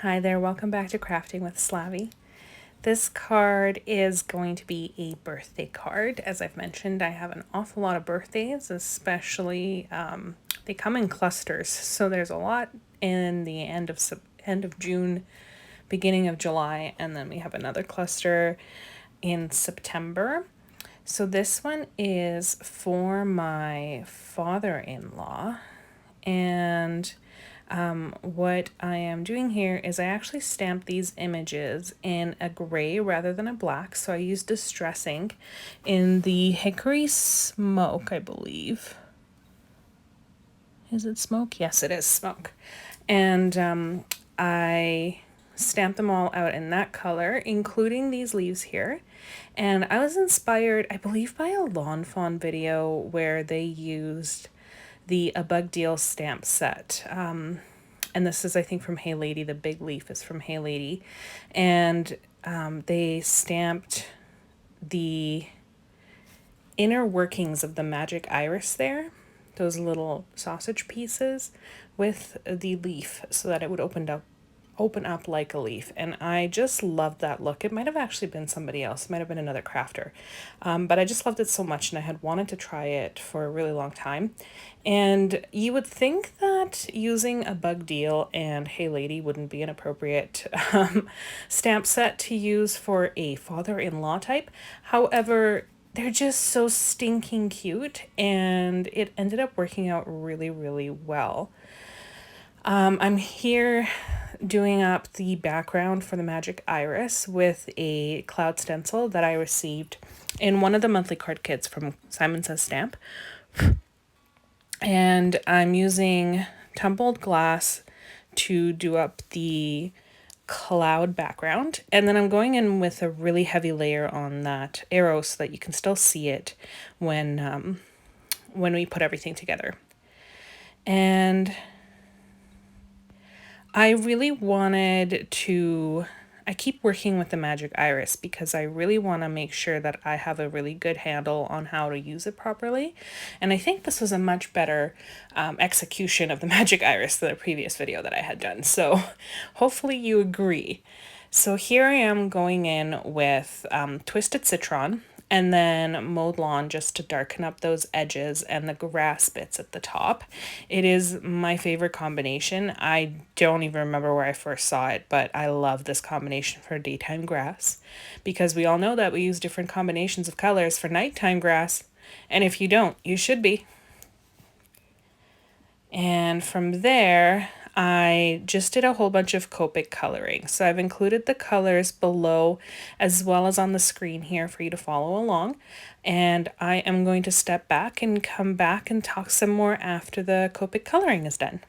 Hi there, welcome back to Crafting with Slavie. This card is going to be a birthday card. As I've mentioned, I have an awful lot of birthdays, especially they come in clusters. So there's a lot in the end of June, beginning of July, and then we have another cluster in September. So this one is for my father-in-law, and what I am doing here is I actually stamped these images in a gray rather than a black. So I used distress ink in the Hickory Smoke, I believe. Is it smoke? Yes, it is smoke. And I stamped them all out in that color, including these leaves here. And I was inspired, I believe, by a Lawn Fawn video where they used the A Bug Deal stamp set. And this is, I think, from Hey Lady. The big leaf is from Hey Lady. And they stamped the inner workings of the magic iris there, those little sausage pieces, with the leaf so that it would open up like a leaf. And I just loved that look. It might have actually been somebody else. It might have been another crafter. But I just loved it so much, and I had wanted to try it for a really long time. And you would think that using A Bug Deal and Hey Lady wouldn't be an appropriate stamp set to use for a father-in-law type. However, they're just so stinking cute, and it ended up working out really, really well. I'm here doing up the background for the magic iris with a cloud stencil that I received in one of the monthly card kits from Simon Says Stamp. And I'm using tumbled glass to do up the cloud background. And then I'm going in with a really heavy layer on that arrow so that you can still see it when we put everything together. And I really wanted to, I keep working with the magic iris because I really want to make sure that I have a really good handle on how to use it properly. And I think this was a much better execution of the magic iris than the previous video that I had done. So hopefully you agree. So here I am going in with Twisted Citron and then Mowed Lawn just to darken up those edges and the grass bits at the top. It is my favorite combination. I don't even remember where I first saw it, but I love this combination for daytime grass because we all know that we use different combinations of colors for nighttime grass. And if you don't, you should be. And from there, I just did a whole bunch of Copic coloring. So I've included the colors below as well as on the screen here for you to follow along. And I am going to step back and come back and talk some more after the Copic coloring is done.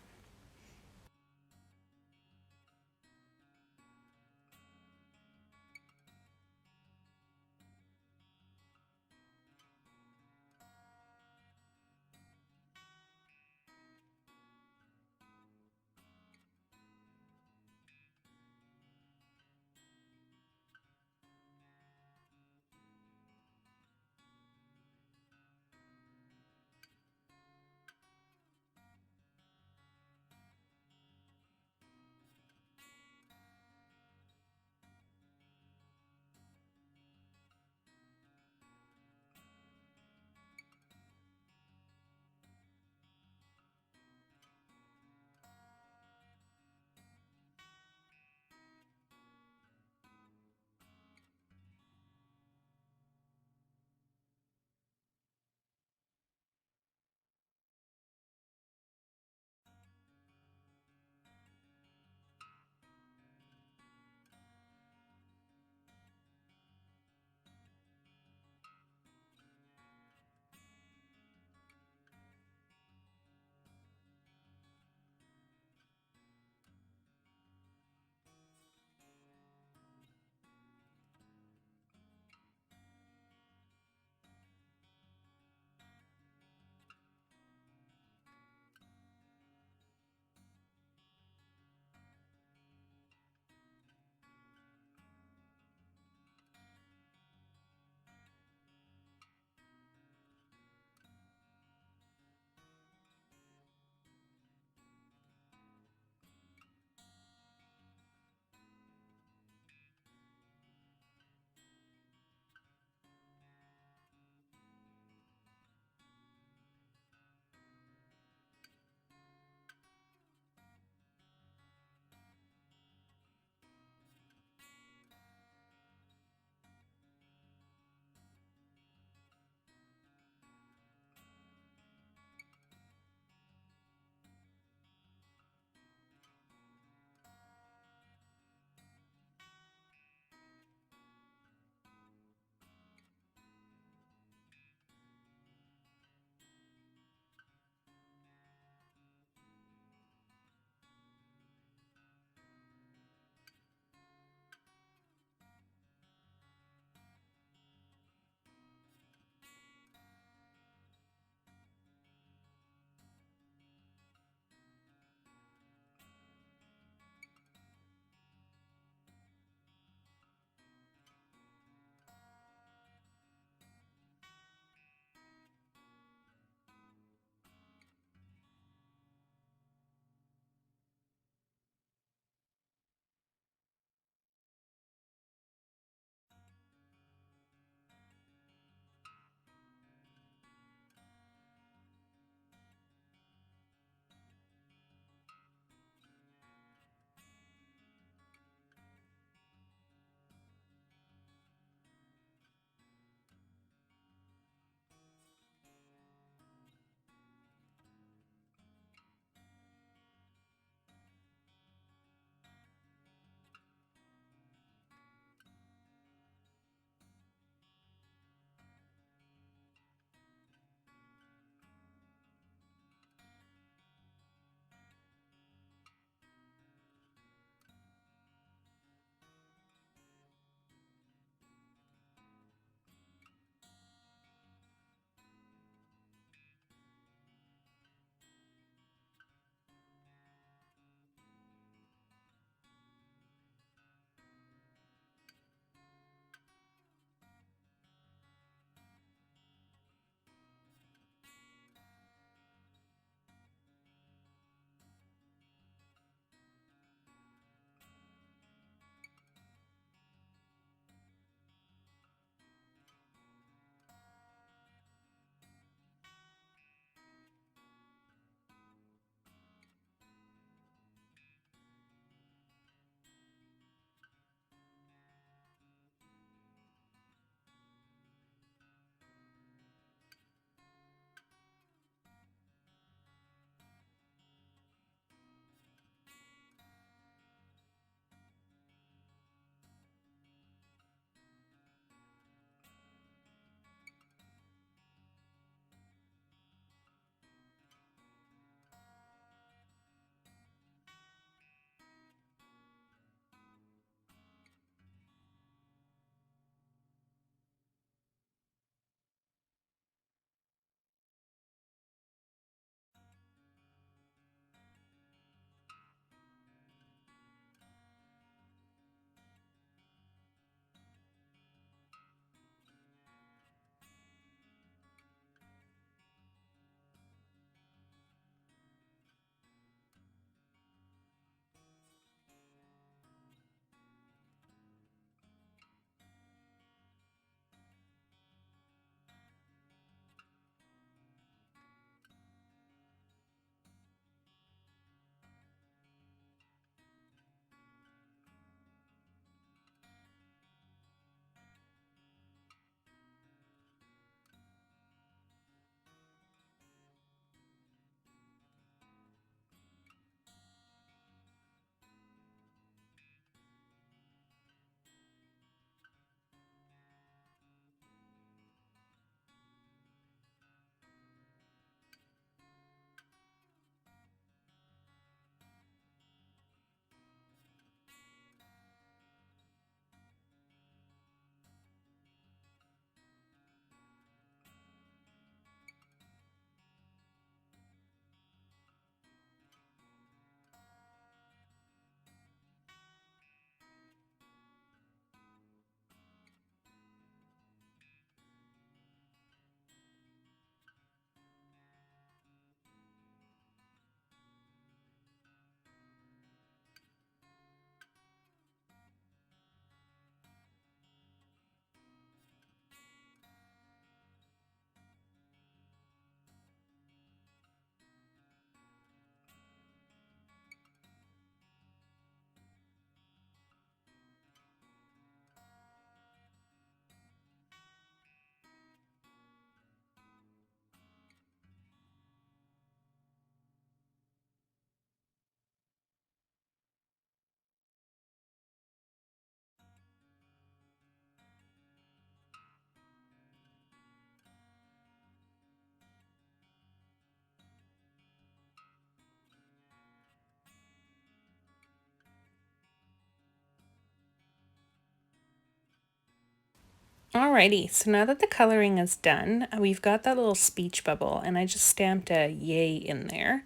Alrighty, so now that the coloring is done, we've got that little speech bubble, and I just stamped a yay in there.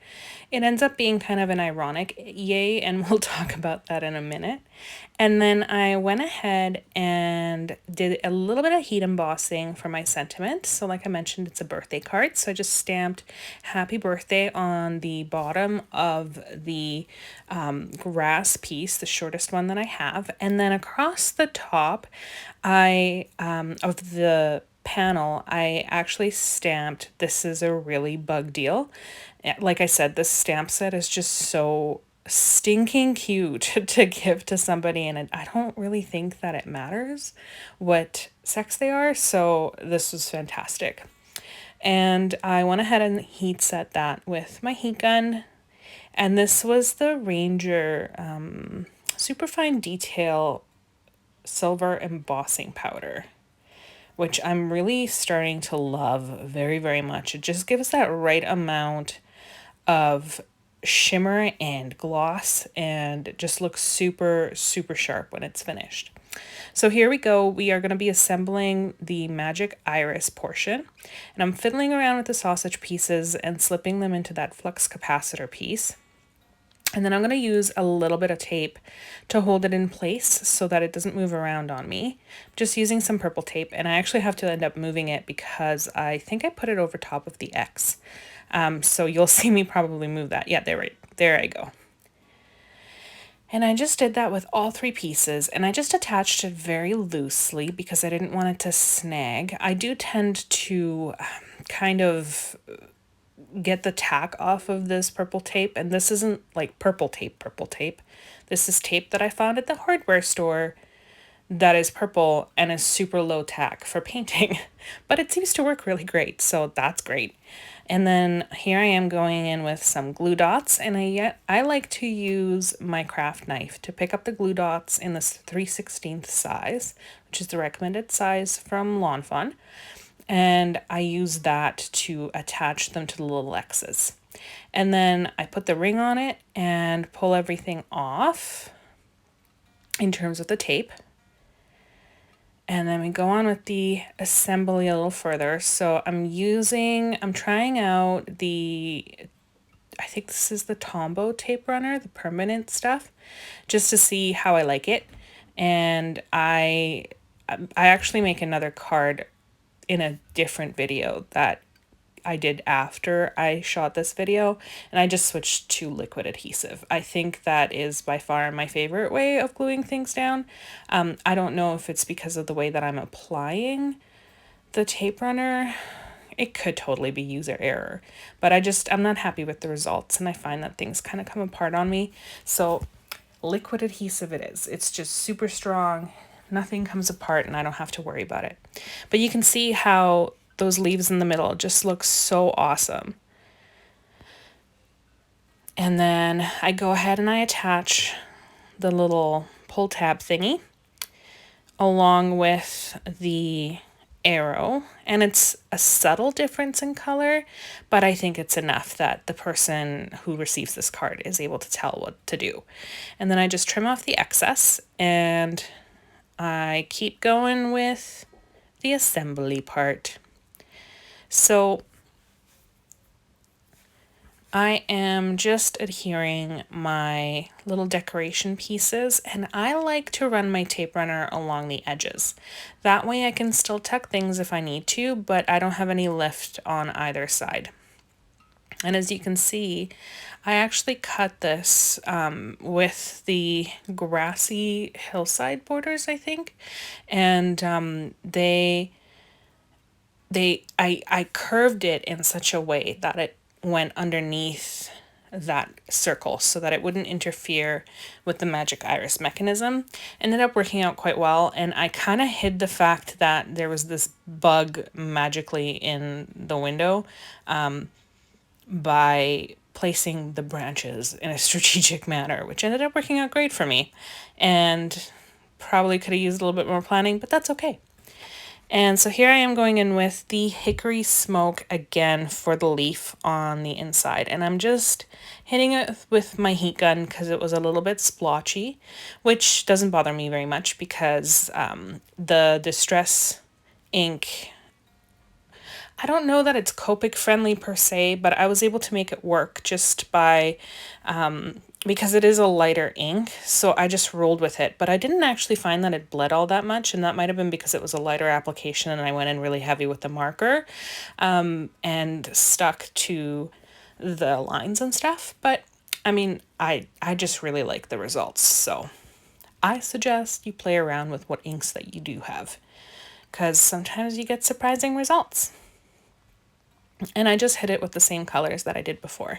It ends up being kind of an ironic yay, and we'll talk about that in a minute. And then I went ahead and did a little bit of heat embossing for my sentiment. So like I mentioned, it's a birthday card. So I just stamped happy birthday on the bottom of the grass piece, the shortest one that I have. And then across the top, of the panel, I actually stamped, this is a really bug deal. Like I said, this stamp set is just so stinking cute to give to somebody, and I don't really think that it matters what sex they are, so this was fantastic. And I went ahead and heat set that with my heat gun, and this was the Ranger Superfine Detail Silver Embossing Powder, which I'm really starting to love very, very much. It just gives that right amount of shimmer and gloss, and it just looks super, super sharp when it's finished. So here we go. We are going to be assembling the magic iris portion, and I'm fiddling around with the sausage pieces and slipping them into that flux capacitor piece. And then I'm going to use a little bit of tape to hold it in place so that it doesn't move around on me. Just using some purple tape, and I actually have to end up moving it because I think I put it over top of the X. So you'll see me probably move that. Yeah, there I go. And I just did that with all three pieces, and I just attached it very loosely because I didn't want it to snag. I do tend to kind of get the tack off of this purple tape, and this isn't like purple tape. This is tape that I found at the hardware store that is purple and is super low tack for painting, but it seems to work really great, so that's great. And then here I am going in with some glue dots, and I like to use my craft knife to pick up the glue dots in this 3/16 size, which is the recommended size from Lawn Fawn. And I use that to attach them to the little X's. And then I put the ring on it and pull everything off in terms of the tape. And then we go on with the assembly a little further. So I'm trying out I think this is the Tombow tape runner, the permanent stuff, just to see how I like it. And I actually make another card in a different video that I did after I shot this video, and I just switched to liquid adhesive. I think that is by far my favorite way of gluing things down. I don't know if it's because of the way that I'm applying the tape runner. It could totally be user error, but I'm not happy with the results, and I find that things kind of come apart on me. So liquid adhesive it is. It's just super strong. Nothing comes apart, and I don't have to worry about it. But you can see how those leaves in the middle just look so awesome. And then I go ahead and I attach the little pull tab thingy along with the arrow, and it's a subtle difference in color, but I think it's enough that the person who receives this card is able to tell what to do. And then I just trim off the excess, and I keep going with the assembly part. So I am just adhering my little decoration pieces, and I like to run my tape runner along the edges. That way I can still tuck things if I need to, but I don't have any lift on either side. And as you can see, I actually cut this with the GRASSY HILLSIDE borders, I think, and I curved it in such a way that it went underneath that circle so that it wouldn't interfere with the magic iris mechanism. Ended up working out quite well, and I kind of hid the fact that there was this bug magically in the window by placing the branches in a strategic manner, which ended up working out great for me, and probably could have used a little bit more planning, but that's okay. And so here I am going in with the hickory smoke again for the leaf on the inside. And I'm just hitting it with my heat gun because it was a little bit splotchy, which doesn't bother me very much because the Distress ink. I don't know that it's Copic friendly per se, but I was able to make it work just by, because it is a lighter ink, so I just rolled with it. But I didn't actually find that it bled all that much, and that might have been because it was a lighter application and I went in really heavy with the marker, and stuck to the lines and stuff. But I mean, I just really like the results, so I suggest you play around with what inks that you do have, because sometimes you get surprising results. And I just hit it with the same colors that I did before.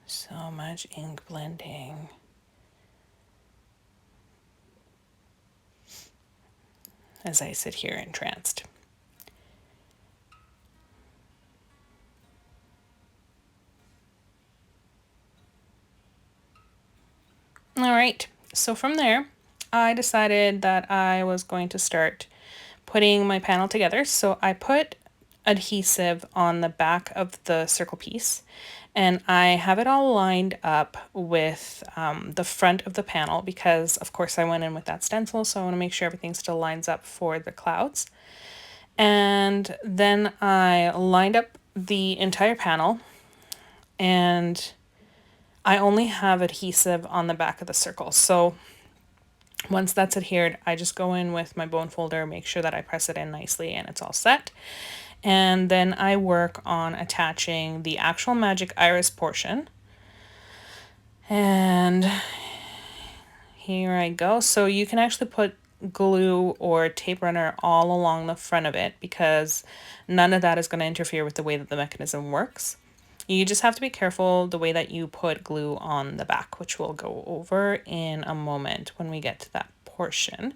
So much ink blending. As I sit here entranced. All right, so from there, I decided that I was going to start putting my panel together. So I put adhesive on the back of the circle piece, and I have it all lined up with the front of the panel because, of course, I went in with that stencil, so I want to make sure everything still lines up for the clouds. And then I lined up the entire panel, and I only have adhesive on the back of the circle. So once that's adhered, I just go in with my bone folder, make sure that I press it in nicely and it's all set. And then I work on attaching the actual magic iris portion. And here I go. So you can actually put glue or tape runner all along the front of it because none of that is going to interfere with the way that the mechanism works. You just have to be careful the way that you put glue on the back, which we'll go over in a moment when we get to that portion.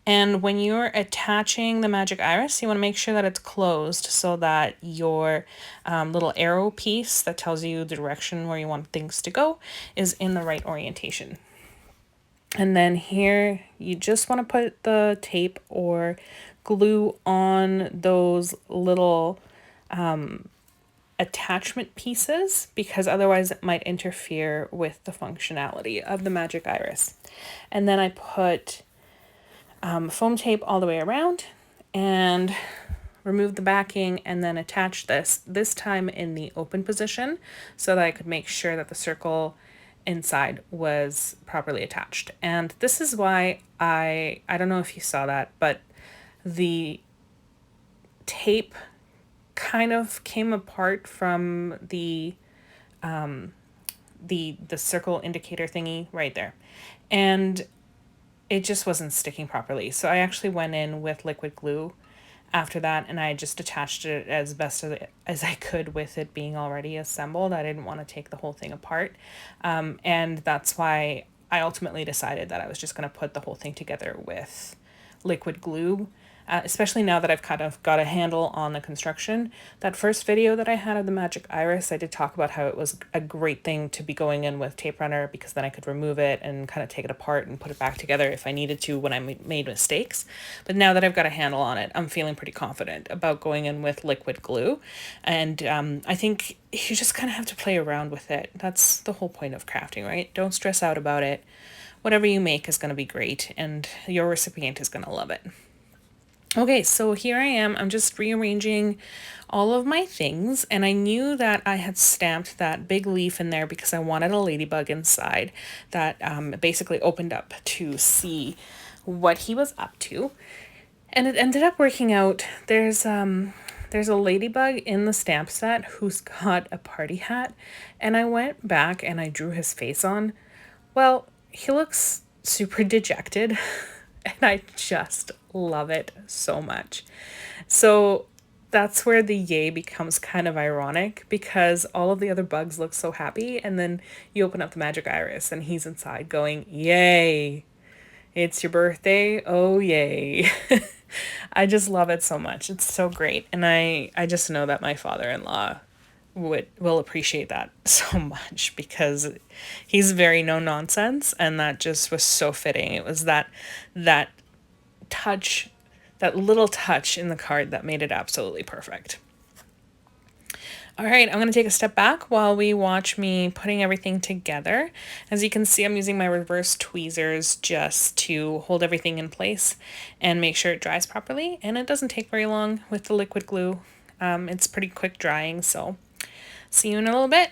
And when you're attaching the magic iris, you want to make sure that it's closed so that your little arrow piece that tells you the direction where you want things to go is in the right orientation. And then here you just want to put the tape or glue on those little attachment pieces because otherwise it might interfere with the functionality of the magic iris. And then I put foam tape all the way around and remove the backing and then attach this time in the open position so that I could make sure that the circle inside was properly attached. And this is why I don't know if you saw that, but the tape kind of came apart from the circle indicator thingy right there, and it just wasn't sticking properly. So I actually went in with liquid glue after that, and I just attached it as best as I could with it being already assembled. I didn't want to take the whole thing apart, and that's why I ultimately decided that I was just going to put the whole thing together with liquid glue, especially now that I've kind of got a handle on the construction. That first video that I had of the magic iris, I did talk about how it was a great thing to be going in with tape runner because then I could remove it and kind of take it apart and put it back together if I needed to when I made mistakes. But now that I've got a handle on it, I'm feeling pretty confident about going in with liquid glue. And I think you just kind of have to play around with it. That's the whole point of crafting, right? Don't stress out about it. Whatever you make is going to be great and your recipient is going to love it. Okay, so here I am. I'm just rearranging all of my things, and I knew that I had stamped that big leaf in there because I wanted a ladybug inside that basically opened up to see what he was up to. And it ended up working out. There's a ladybug in the stamp set who's got a party hat, and I went back and I drew his face on. Well, he looks super dejected. And I just love it so much. So that's where the yay becomes kind of ironic because all of the other bugs look so happy. And then you open up the magic iris and he's inside going, yay, it's your birthday. Oh, yay. I just love it so much. It's so great. And I just know that my father-in-law will appreciate that so much, because he's very no nonsense, and that just was so fitting. It was that touch, that little touch in the card that made it absolutely perfect. All right, I'm going to take a step back while we watch me putting everything together. As you can see, I'm using my reverse tweezers just to hold everything in place and make sure it dries properly. And it doesn't take very long with the liquid glue. It's pretty quick drying, so see you in a little bit.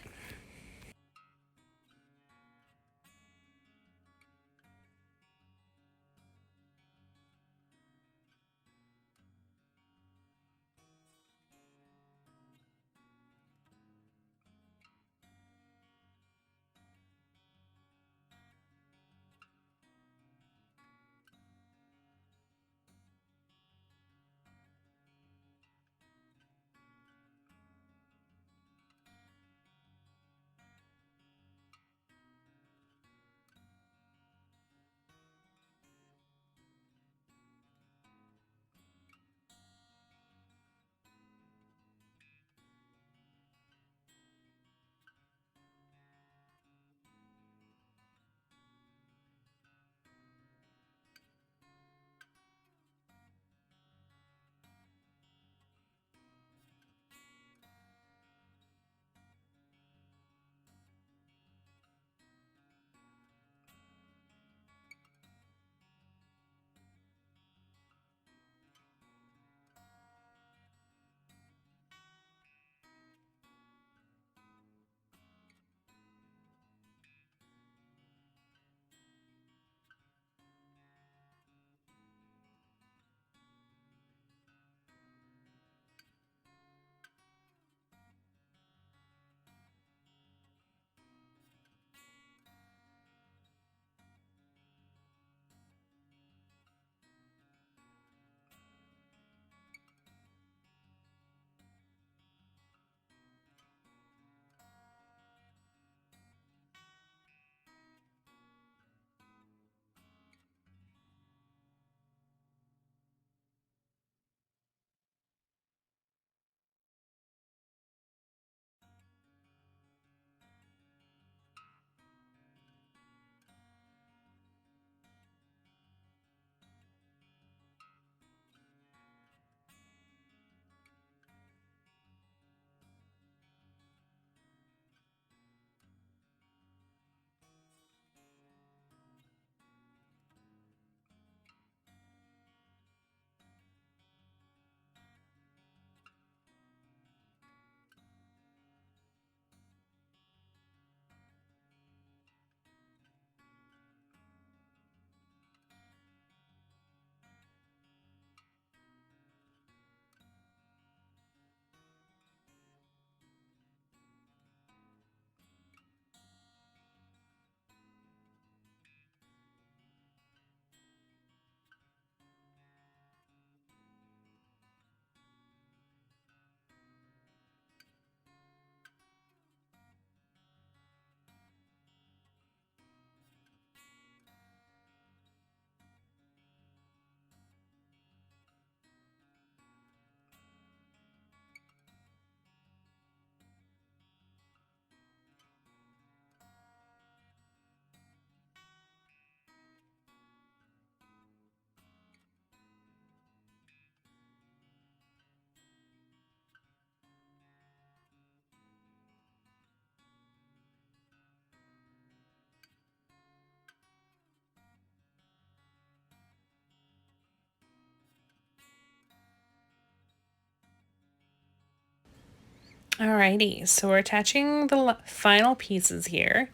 Alrighty, so we're attaching the final pieces here,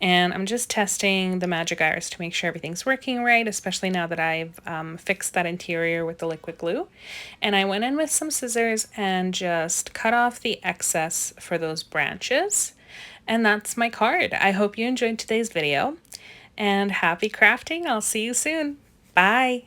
and I'm just testing the magic iris to make sure everything's working right, especially now that I've fixed that interior with the liquid glue. And I went in with some scissors and just cut off the excess for those branches. And that's my card. I hope you enjoyed today's video, and happy crafting. I'll see you soon. Bye.